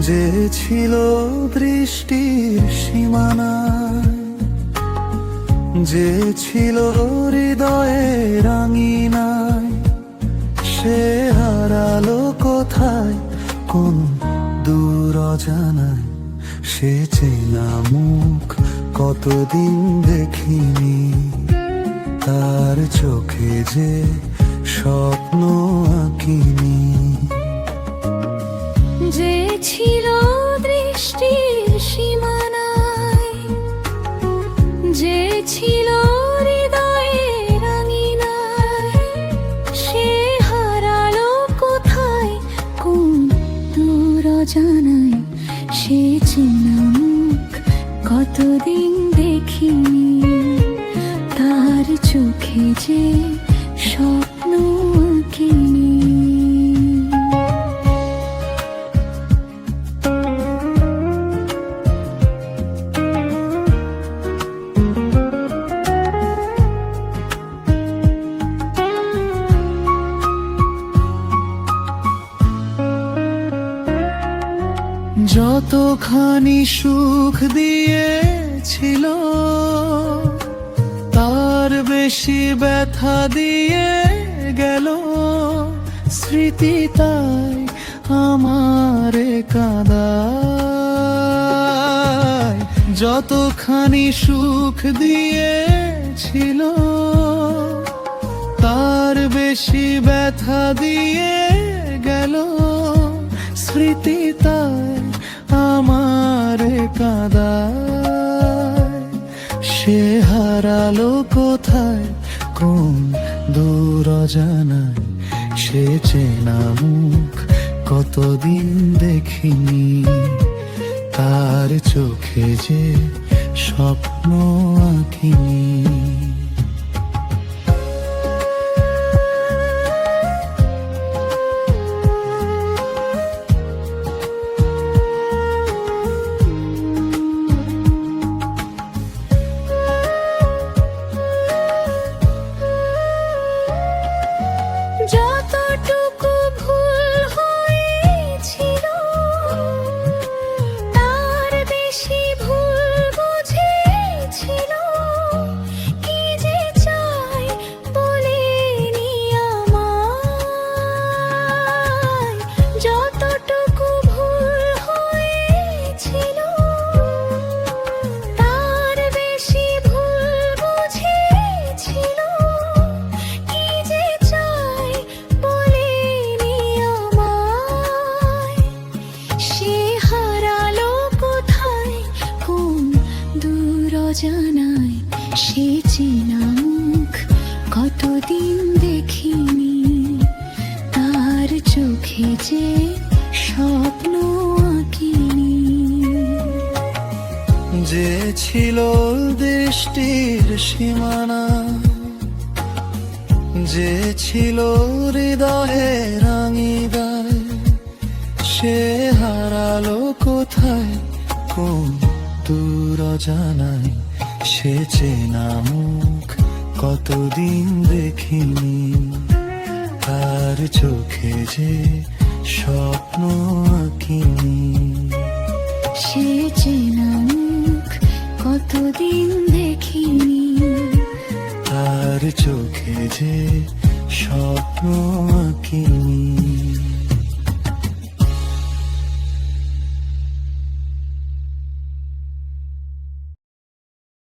যে ছিল দৃষ্টির সীমানায়, যে ছিল হৃদয়ের রাঙিনায়, সে হারালো কোথায় কোন দূর অজানায়। সে চেনা মুখ কতদিন দেখিনি, তার চোখে যে স্বপ্ন আঁকিনি। যে ছিল দৃষ্টির সীমানায়, যে ছিল হৃদয়ের রাঙিনায়, সে হারালো কোথায় কোন দূর অজানায়। সে চেনা মুখ কতদিন দেখিনি, তার চোখে যে স্বপ্ন আঁকিনি। যতখানি সুখ দিয়েছিল, তার বেশি ব্যথা দিয়ে গেল স্মৃতি। তাই আমারে কাঁদায়। যতখানি সুখ দিয়েছিল, তার বেশি ব্যথা দিয়ে গেল স্মৃতি। তাই আমারে কাঁদায়। সে হারালো কোথায় কোন দূর অজানায়। সে চেনা মুখ কতদিন দেখিনি, তার চোখে যে স্বপ্ন আঁকিনি। যতটুকু ভুল হয়েছিল, তার বেশি ভুল বুঝেছিল। কি যে চাই বলেনি আমায়। যতটুকু ভুল হয়েছিল, তার বেশি ভুল বুঝেছিল। কি যে চাই বলেনি আমায়। সে হারালো কোথায় কোন দূর অজানায়। সে চেনা মুখ কতদিন দেখিনি, তার চোখে যে স্বপ্ন আঁকিনি। যে ছিল দৃষ্টির সীমানা, যে ছিল হৃদয়ের রাঙিনায়, সে হারালো কোথায় কোন দূর অজানায়। সে চেনা মুখ কতদিন দেখিনি, তার চোখে যে স্বপ্ন আঁকিনি। সে চেনা মুখ কতদিন দেখিনি, তার চোখে যে স্বপ্ন আঁকিনি।